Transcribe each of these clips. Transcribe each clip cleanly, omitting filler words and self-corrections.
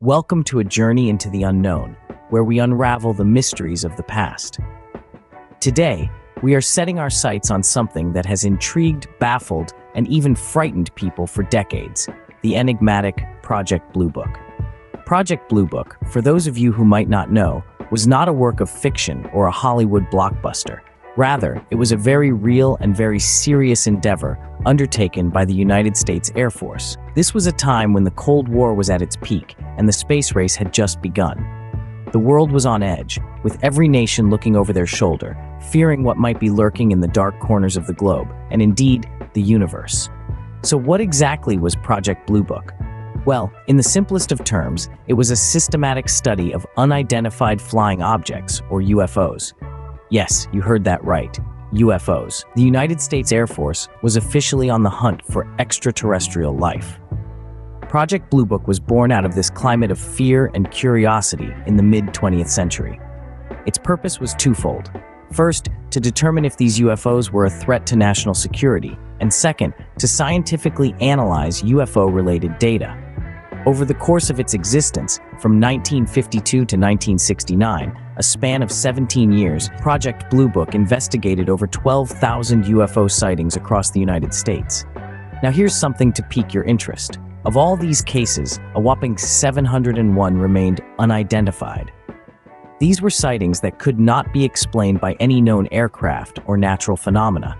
Welcome to a journey into the unknown, where we unravel the mysteries of the past. Today, we are setting our sights on something that has intrigued, baffled, and even frightened people for decades: the enigmatic Project Blue Book. Project Blue Book, for those of you who might not know, was not a work of fiction or a Hollywood blockbuster. Rather, it was a very real and very serious endeavor undertaken by the United States Air Force. This was a time when the Cold War was at its peak and the space race had just begun. The world was on edge, with every nation looking over their shoulder, fearing what might be lurking in the dark corners of the globe, and indeed, the universe. So what exactly was Project Blue Book? Well, in the simplest of terms, it was a systematic study of unidentified flying objects, or UFOs. Yes, you heard that right. UFOs. The United States Air Force was officially on the hunt for extraterrestrial life. Project Blue Book was born out of this climate of fear and curiosity in the mid-20th century. Its purpose was twofold. First, to determine if these UFOs were a threat to national security, and second, to scientifically analyze UFO-related data. Over the course of its existence, from 1952 to 1969, a span of 17 years, Project Blue Book investigated over 12,000 UFO sightings across the United States. Now here's something to pique your interest. Of all these cases, a whopping 701 remained unidentified. These were sightings that could not be explained by any known aircraft or natural phenomena.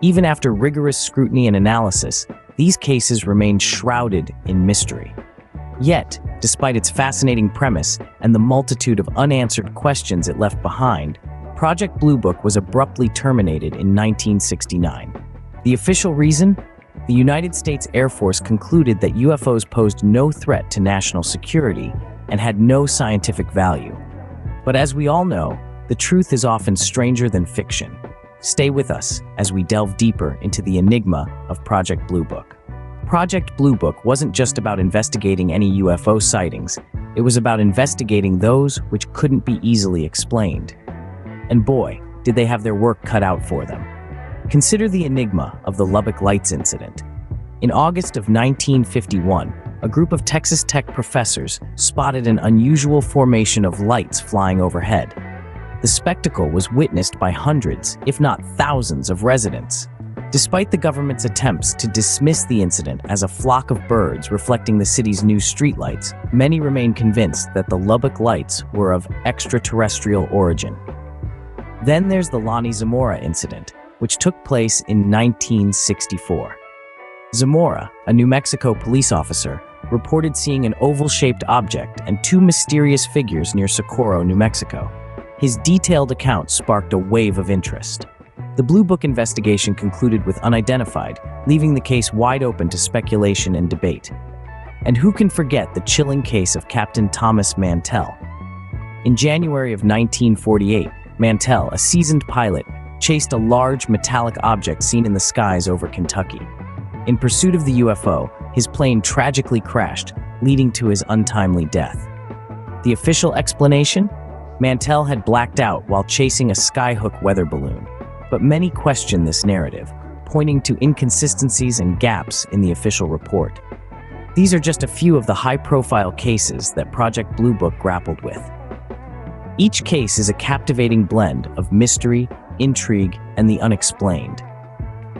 Even after rigorous scrutiny and analysis, these cases remained shrouded in mystery. Yet, despite its fascinating premise and the multitude of unanswered questions it left behind, Project Blue Book was abruptly terminated in 1969. The official reason? The United States Air Force concluded that UFOs posed no threat to national security and had no scientific value. But as we all know, the truth is often stranger than fiction. Stay with us as we delve deeper into the enigma of Project Blue Book. Project Blue Book wasn't just about investigating any UFO sightings, it was about investigating those which couldn't be easily explained. And boy, did they have their work cut out for them. Consider the enigma of the Lubbock Lights incident. In August of 1951, a group of Texas Tech professors spotted an unusual formation of lights flying overhead. The spectacle was witnessed by hundreds, if not thousands, of residents. Despite the government's attempts to dismiss the incident as a flock of birds reflecting the city's new streetlights, many remain convinced that the Lubbock Lights were of extraterrestrial origin. Then there's the Lonnie Zamora incident, which took place in 1964. Zamora, a New Mexico police officer, reported seeing an oval-shaped object and two mysterious figures near Socorro, New Mexico. His detailed account sparked a wave of interest. The Blue Book investigation concluded with unidentified, leaving the case wide open to speculation and debate. And who can forget the chilling case of Captain Thomas Mantell? In January of 1948, Mantell, a seasoned pilot, chased a large metallic object seen in the skies over Kentucky. In pursuit of the UFO, his plane tragically crashed, leading to his untimely death. The official explanation? Mantell had blacked out while chasing a skyhook weather balloon. But many question this narrative, pointing to inconsistencies and gaps in the official report. These are just a few of the high-profile cases that Project Blue Book grappled with. Each case is a captivating blend of mystery, intrigue, and the unexplained.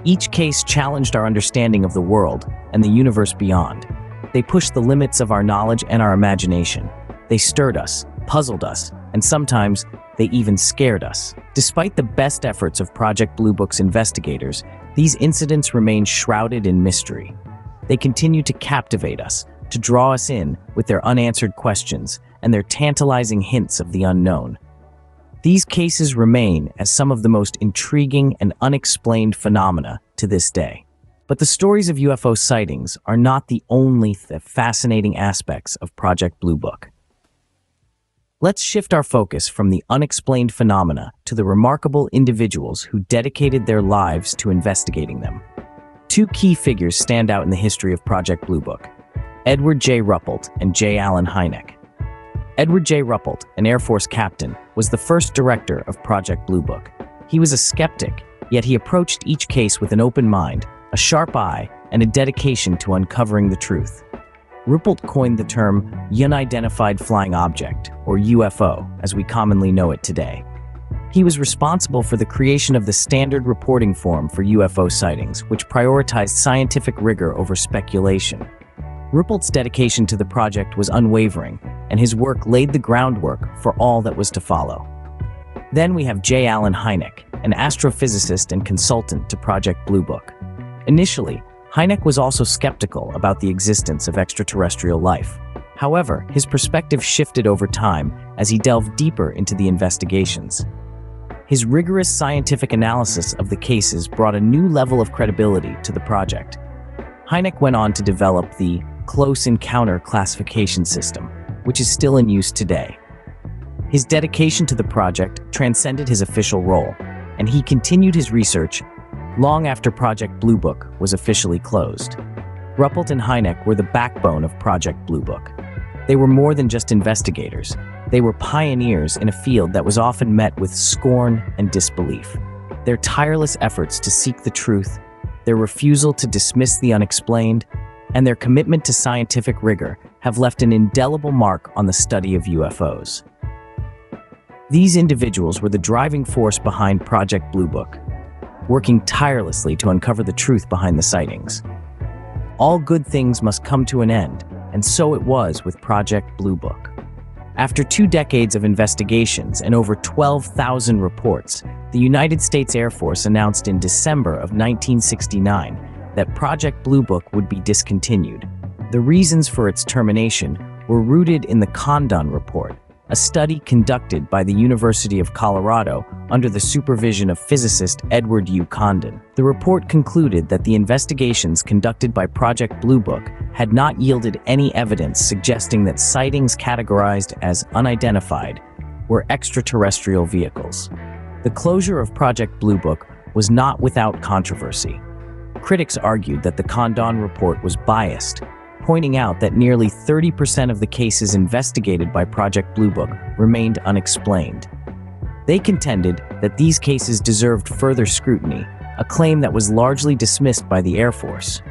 Each case challenged our understanding of the world and the universe beyond. They pushed the limits of our knowledge and our imagination. They stirred us, puzzled us, and sometimes they even scared us. Despite the best efforts of Project Blue Book's investigators, these incidents remain shrouded in mystery. They continue to captivate us, to draw us in with their unanswered questions and their tantalizing hints of the unknown. These cases remain as some of the most intriguing and unexplained phenomena to this day. But the stories of UFO sightings are not the only fascinating aspects of Project Blue Book. Let's shift our focus from the unexplained phenomena to the remarkable individuals who dedicated their lives to investigating them. Two key figures stand out in the history of Project Blue Book: Edward J. Ruppelt and J. Allen Hynek. Edward J. Ruppelt, an Air Force captain, was the first director of Project Blue Book. He was a skeptic, yet he approached each case with an open mind, a sharp eye, and a dedication to uncovering the truth. Ruppelt coined the term Unidentified Flying Object, or UFO, as we commonly know it today. He was responsible for the creation of the standard reporting form for UFO sightings, which prioritized scientific rigor over speculation. Ruppelt's dedication to the project was unwavering, and his work laid the groundwork for all that was to follow. Then we have J. Allen Hynek, an astrophysicist and consultant to Project Blue Book. Initially, Hynek was also skeptical about the existence of extraterrestrial life. However, his perspective shifted over time as he delved deeper into the investigations. His rigorous scientific analysis of the cases brought a new level of credibility to the project. Hynek went on to develop the Close Encounter Classification System, which is still in use today. His dedication to the project transcended his official role, and he continued his research long after Project Blue Book was officially closed. Ruppelt and Hynek were the backbone of Project Blue Book. They were more than just investigators. They were pioneers in a field that was often met with scorn and disbelief. Their tireless efforts to seek the truth, their refusal to dismiss the unexplained, and their commitment to scientific rigor have left an indelible mark on the study of UFOs. These individuals were the driving force behind Project Blue Book, working tirelessly to uncover the truth behind the sightings. All good things must come to an end, and so it was with Project Blue Book. After 2 decades of investigations and over 12,000 reports, the United States Air Force announced in December of 1969 that Project Blue Book would be discontinued. The reasons for its termination were rooted in the Condon Report, a study conducted by the University of Colorado under the supervision of physicist Edward U. Condon. The report concluded that the investigations conducted by Project Blue Book had not yielded any evidence suggesting that sightings categorized as unidentified were extraterrestrial vehicles. The closure of Project Blue Book was not without controversy. Critics argued that the Condon Report was biased, pointing out that nearly 30% of the cases investigated by Project Blue Book remained unexplained. They contended that these cases deserved further scrutiny, a claim that was largely dismissed by the Air Force.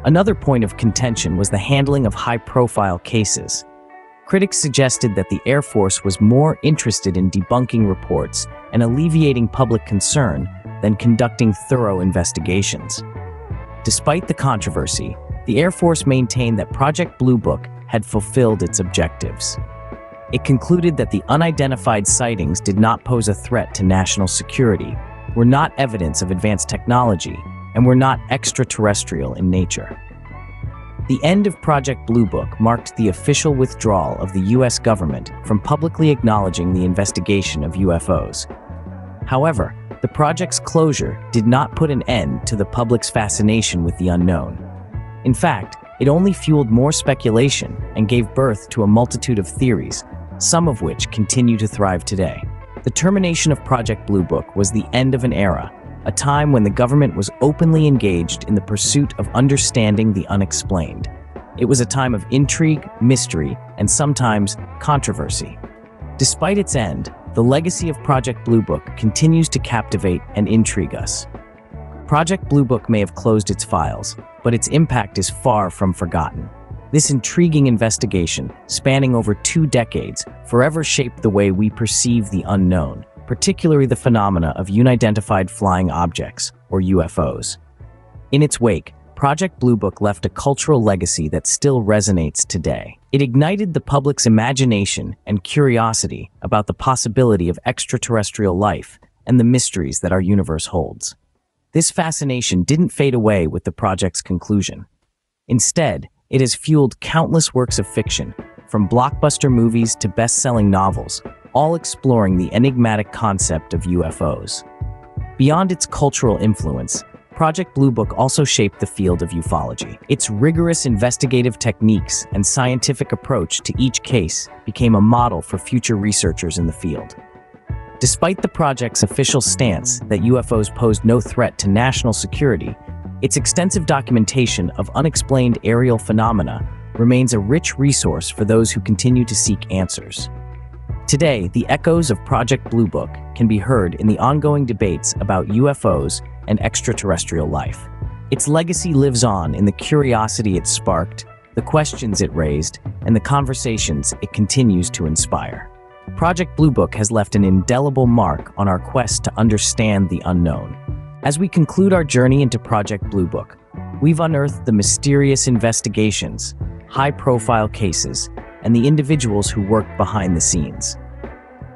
Another point of contention was the handling of high-profile cases. Critics suggested that the Air Force was more interested in debunking reports and alleviating public concern than conducting thorough investigations. Despite the controversy, the Air Force maintained that Project Blue Book had fulfilled its objectives. It concluded that the unidentified sightings did not pose a threat to national security, were not evidence of advanced technology, and were not extraterrestrial in nature. The end of Project Blue Book marked the official withdrawal of the U.S. government from publicly acknowledging the investigation of UFOs. However, the project's closure did not put an end to the public's fascination with the unknown. In fact, it only fueled more speculation and gave birth to a multitude of theories, some of which continue to thrive today. The termination of Project Blue Book was the end of an era, a time when the government was openly engaged in the pursuit of understanding the unexplained. It was a time of intrigue, mystery, and sometimes controversy. Despite its end, the legacy of Project Blue Book continues to captivate and intrigue us. Project Blue Book may have closed its files, but its impact is far from forgotten. This intriguing investigation, spanning over 2 decades, forever shaped the way we perceive the unknown, particularly the phenomena of unidentified flying objects, or UFOs. In its wake, Project Blue Book left a cultural legacy that still resonates today. It ignited the public's imagination and curiosity about the possibility of extraterrestrial life and the mysteries that our universe holds. This fascination didn't fade away with the project's conclusion. Instead, it has fueled countless works of fiction, from blockbuster movies to best-selling novels, all exploring the enigmatic concept of UFOs. Beyond its cultural influence, Project Blue Book also shaped the field of ufology. Its rigorous investigative techniques and scientific approach to each case became a model for future researchers in the field. Despite the project's official stance that UFOs posed no threat to national security, its extensive documentation of unexplained aerial phenomena remains a rich resource for those who continue to seek answers. Today, the echoes of Project Blue Book can be heard in the ongoing debates about UFOs and extraterrestrial life. Its legacy lives on in the curiosity it sparked, the questions it raised, and the conversations it continues to inspire. Project Blue Book has left an indelible mark on our quest to understand the unknown. As we conclude our journey into Project Blue Book, we've unearthed the mysterious investigations, high-profile cases, and the individuals who worked behind the scenes.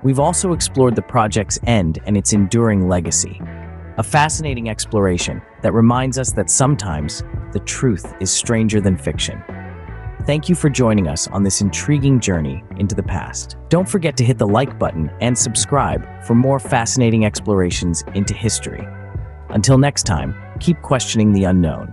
We've also explored the project's end and its enduring legacy, a fascinating exploration that reminds us that sometimes the truth is stranger than fiction. Thank you for joining us on this intriguing journey into the past. Don't forget to hit the like button and subscribe for more fascinating explorations into history. Until next time, keep questioning the unknown.